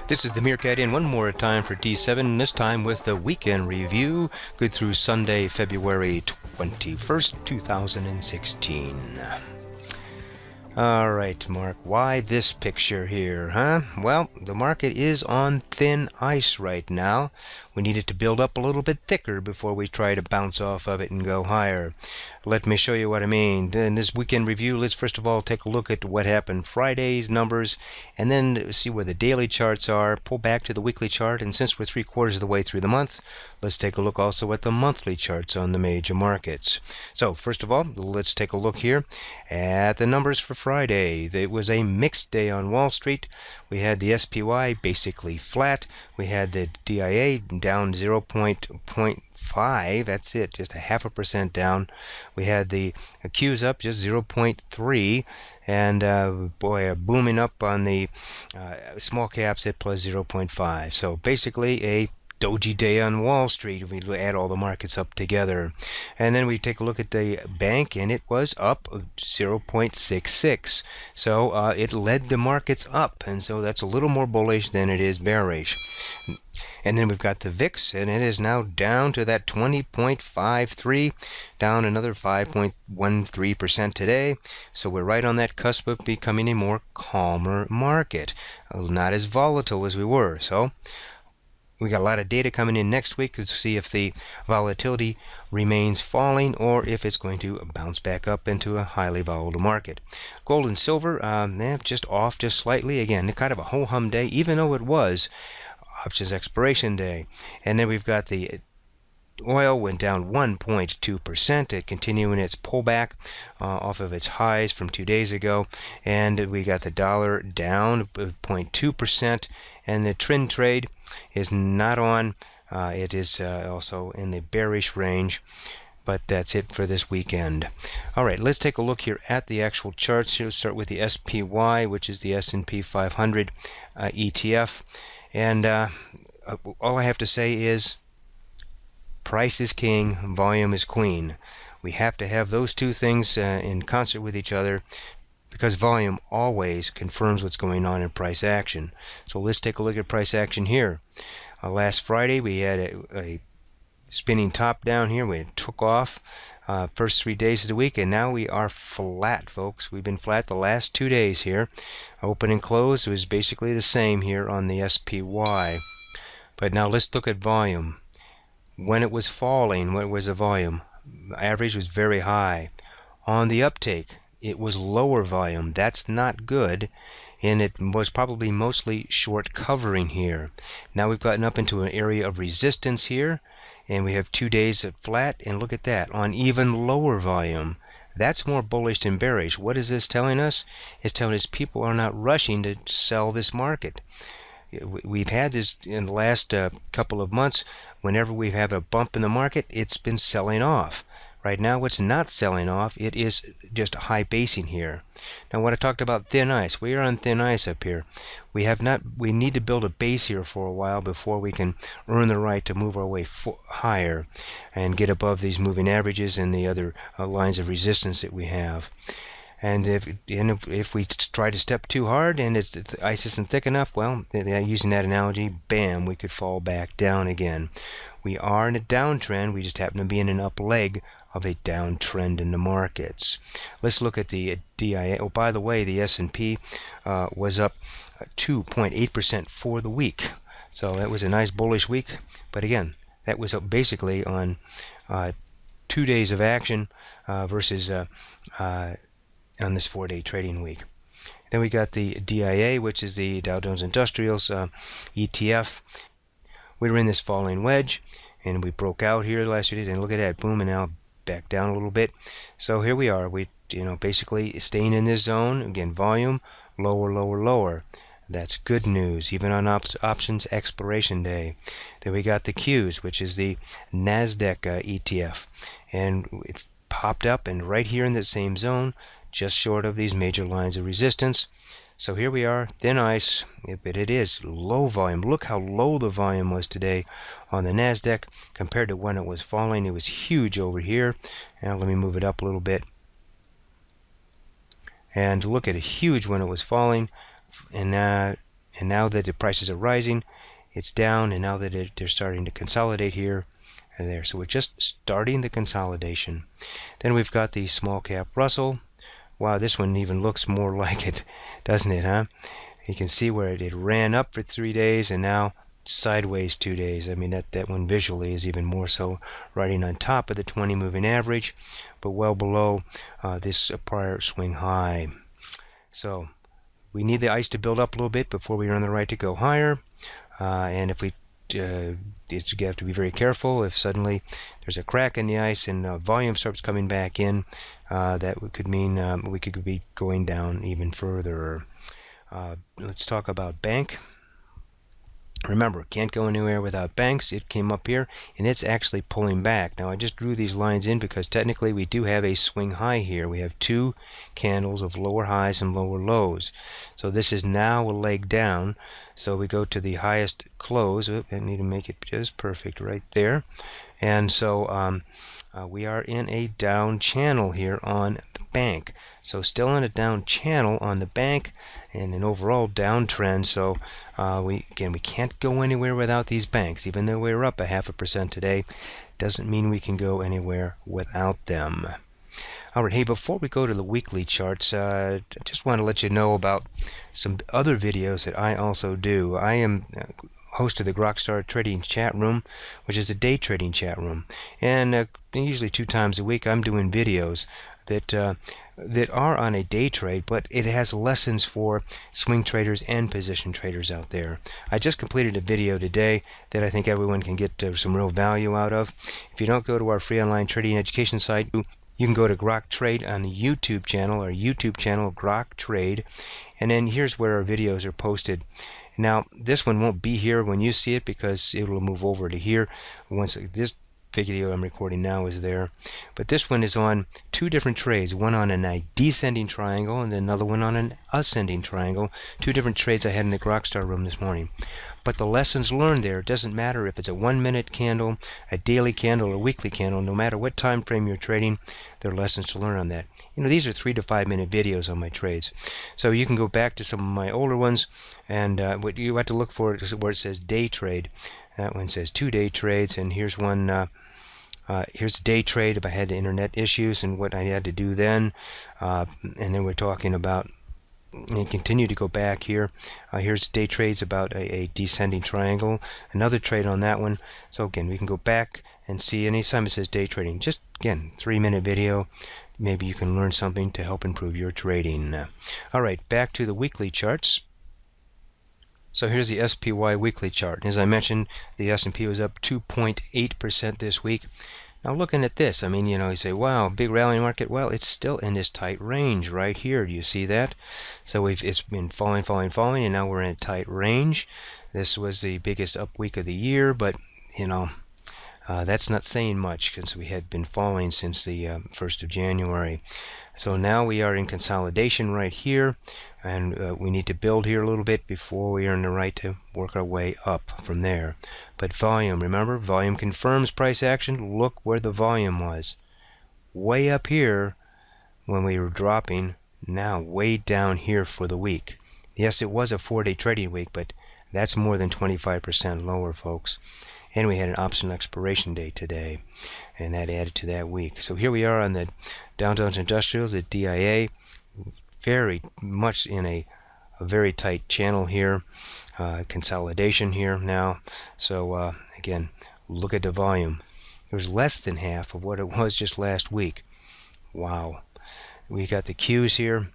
This is the Meerkat in one more time for D7, this time with the weekend review, good through Sunday, February 21st, 2016. All right, Mark, why this picture here, huh? Well, the market is on thin ice right now. We need it to build up a little bit thicker before we try to bounce off of it and go higher. Let me show you what I mean. In this weekend review, let's first of all take a look at what happened Friday's numbers, and then see where the daily charts are, pull back to the weekly chart, and since we're 3/4 of the way through the month, let's take a look also at the monthly charts on the major markets. So, first of all, let's take a look here at the numbers for Friday. It was a mixed day on Wall Street. We had the SPY basically flat. We had the DIA down 0.5. That's it, just a 0.5% down. We had the Qs up just 0.3, and booming up on the small caps at plus 0.5. So basically a doji day on Wall Street if we add all the markets up together. And then we take a look at the bank, and it was up 0.66. So it led the markets up, and so that's a little more bullish than it is bearish. And then we've got the VIX, and it is now down to that 20.53, down another 5.13% today. So we're right on that cusp of becoming a more calmer market, not as volatile as we were. So we got a lot of data coming in next week to see if the volatility remains falling or if it's going to bounce back up into a highly volatile market. Gold and silver, just off just slightly. Again, kind of a ho-hum day, even though it was options expiration day. And then we've got the oil went down 1.2%, it continuing its pullback off of its highs from 2 days ago. And we got the dollar down 0.2%, and the trend trade is not on. It is also in the bearish range. But that's it for this weekend. All right, let's take a look here at the actual charts. Here, we'll start with the SPY, which is the S&P 500 ETF. And all I have to say is price is king, volume is queen. We have to have those two things in concert with each other, because volume always confirms what's going on in price action. So let's take a look at price action here. Last Friday we had a spinning top down here. We took off first 3 days of the week, and now we are flat, folks. We've been flat the last 2 days here. Open and close was basically the same here on the SPY. But now let's look at volume. When it was falling, what was the volume? Average was very high. On the uptake, it was lower volume. That's not good, and it was probably mostly short covering here. Now we've gotten up into an area of resistance here, and we have 2 days at flat, and look at that, on even lower volume. That's more bullish than bearish. What is this telling us? It's telling us people are not rushing to sell this market. We've had this in the last couple of months. Whenever we have a bump in the market, it's been selling off. Right now, what's not selling off, it is just high basing here. Now, when I talked about thin ice, we are on thin ice up here. We need to build a base here for a while before we can earn the right to move our way higher and get above these moving averages and the other lines of resistance that we have. And if we try to step too hard and the ice isn't thick enough, well, using that analogy, bam, we could fall back down again. We are in a downtrend. We just happen to be in an up leg of a downtrend in the markets. Let's look at the DIA. Oh, by the way, the S&P was up 2.8% for the week. So that was a nice bullish week. But again, that was up basically on 2 days of action versus on this 4-day trading week. Then we got the DIA, which is the Dow Jones Industrials ETF. We were in this falling wedge, and we broke out here last year, and look at that, boom, and now back down a little bit. So here we are. We, basically staying in this zone. Again, volume lower, lower, lower. That's good news, even on options expiration day. Then we got the Qs, which is the Nasdaq ETF, and it popped up, and right here in the same zone, just short of these major lines of resistance. So here we are, thin ice, but it is low volume. Look how low the volume was today on the Nasdaq compared to when it was falling. It was huge over here. Now let me move it up a little bit. And look at it, huge when it was falling, and and now that the prices are rising, it's down, and now that they're starting to consolidate here and there. So we're just starting the consolidation. Then we've got the small cap Russell. Wow, this one even looks more like it, doesn't it, huh? You can see where it ran up for 3 days and now sideways 2 days. I mean, that one visually is even more so, riding on top of the 20 moving average, but well below this prior swing high. So we need the ice to build up a little bit before we earn the right to go higher. And if we you have to be very careful. If suddenly there's a crack in the ice and volume starts coming back in, that could mean we could be going down even further. Let's talk about bank. Remember, can't go anywhere without banks. It came up here, and it's actually pulling back. Now, I just drew these lines in because technically we do have a swing high here. We have 2 candles of lower highs and lower lows. So this is now a leg down. So we go to the highest close. I need to make it just perfect right there. And so we are in a down channel here on the bank. So still in a down channel on the bank and an overall downtrend. So we can't go anywhere without these banks. Even though we're up 0.5% today, doesn't mean we can go anywhere without them. All right, hey, before we go to the weekly charts, I just want to let you know about some other videos that I also do. I am host of the Grok Trading Chat Room, which is a day trading chat room. And usually 2 times a week I'm doing videos that are on a day trade, but it has lessons for swing traders and position traders out there. I just completed a video today that I think everyone can get some real value out of. If you don't go to our free online trading education site, you can go to Grok Trade on the YouTube channel, our YouTube channel, Grok Trade, and then here's where our videos are posted. Now, this one won't be here when you see it because it will move over to here once this video I'm recording now is there. But this one is on 2 different trades, one on a descending triangle and another one on an ascending triangle. 2 different trades I had in the Grok room this morning. But the lessons learned there, it doesn't matter if it's a 1-minute candle, a daily candle, or a weekly candle, no matter what time frame you're trading, there are lessons to learn on that. You know, these are 3 to 5 minute videos on my trades. So you can go back to some of my older ones, and what you have to look for is where it says day trade. That one says 2-day trades, and here's one. Here's a day trade if I had internet issues and what I had to do then. And then we're talking about, and continue to go back here. Here's day trades about a descending triangle. Another trade on that one. So again, we can go back and see anytime it says day trading. Just again, 3-minute video. Maybe you can learn something to help improve your trading. All right, back to the weekly charts. So here's the SPY weekly chart. As I mentioned, the S&P was up 2.8% this week. Now looking at this, I mean, you know, you say, wow, big rally market. Well, it's still in this tight range right here. Do you see that? So it's been falling, and now we're in a tight range. This was the biggest up week of the year, but, you know, that's not saying much because we had been falling since the 1st of January. So now we are in consolidation right here, and we need to build here a little bit before we earn the right to work our way up from there. But volume, remember, volume confirms price action. Look where the volume was. Way up here when we were dropping, now way down here for the week. Yes, it was a 4-day trading week, but that's more than 25% lower, folks. And we had an option expiration date today, and that added to that week. So here we are on the Dow Jones Industrials, the DIA, very much in a very tight channel here, consolidation here now. So again, look at the volume. It was less than half of what it was just last week. Wow. We got the Qs here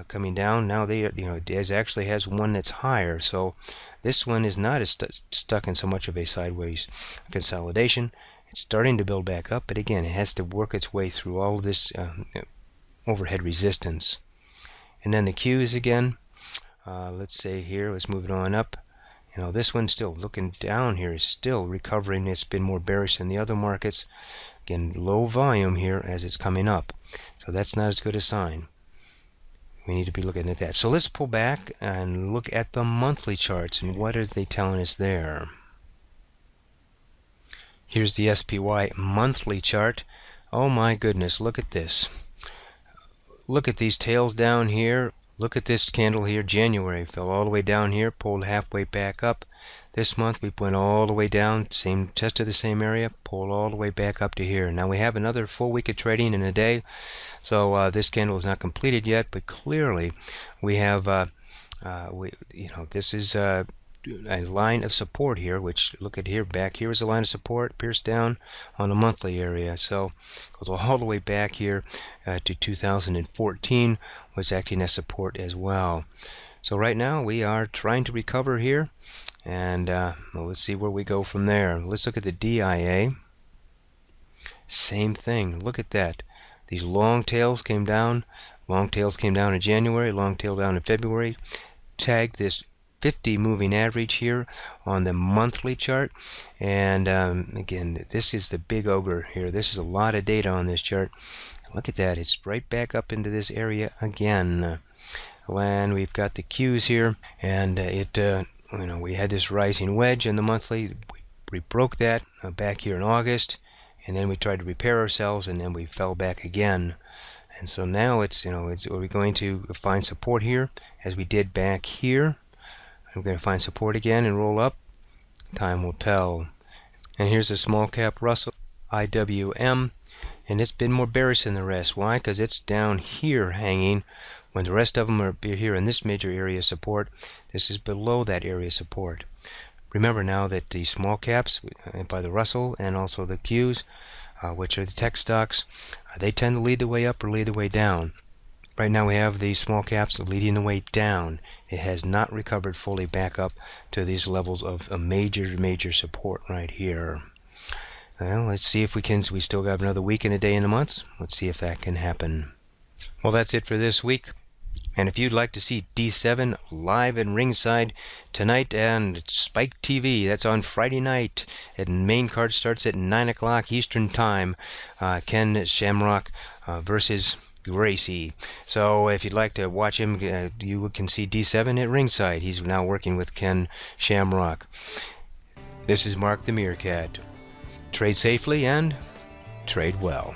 coming down. Now it actually has one that's higher. So this one is not as stuck in so much of a sideways consolidation. It's starting to build back up, but again, it has to work its way through all of this overhead resistance. And then the Qs again. Let's say here, let's move it on up. You know, this one still looking down here is still recovering. It's been more bearish than the other markets. Again, low volume here as it's coming up. So that's not as good a sign. We need to be looking at that. So let's pull back and look at the monthly charts and what are they telling us there. Here's the SPY monthly chart. Oh my goodness, look at this. Look at these tails down here. Look at this candle here. January fell all the way down here, pulled halfway back up. This month we went all the way down, tested the same area, pulled all the way back up to here. Now we have another full week of trading in a day, so this candle is not completed yet, but clearly we have this is a line of support here, which look at here, back here is a line of support, pierced down on the monthly area, so goes all the way back here to 2014 was acting as support as well. So right now we are trying to recover here, and well, let's see where we go from there. Let's look at the DIA. Same thing. Look at that. These long tails came down. Long tails came down in January, long tail down in February. Tag this 50 moving average here on the monthly chart, and again, this is the big ogre here. This is a lot of data on this chart. Look at that, it's right back up into this area again. And we've got the Qs here, and we had this rising wedge in the monthly. We broke that back here in August, and then we tried to repair ourselves, and then we fell back again. And so now are we going to find support here as we did back here? I'm going to find support again and roll up. Time will tell. And here's a small cap Russell IWM, and it's been more bearish than the rest. Why? Because it's down here hanging when the rest of them are here in this major area of support. This is below that area of support. Remember now that the small caps by the Russell and also the Qs, which are the tech stocks, they tend to lead the way up or lead the way down. Right now we have the small caps leading the way down. It has not recovered fully back up to these levels of a major support right here. Well, let's see if we can. We still got another week and a day in a month. Let's see if that can happen. Well, that's it for this week. And if you'd like to see D7 live at ringside tonight and Spike TV, that's on Friday night. And main card starts at 9 o'clock Eastern Time. Ken Shamrock versus Gracie. So if you'd like to watch him, you can see D7 at ringside. He's now working with Ken Shamrock. This is Mark the Meerkat. Trade safely and trade well.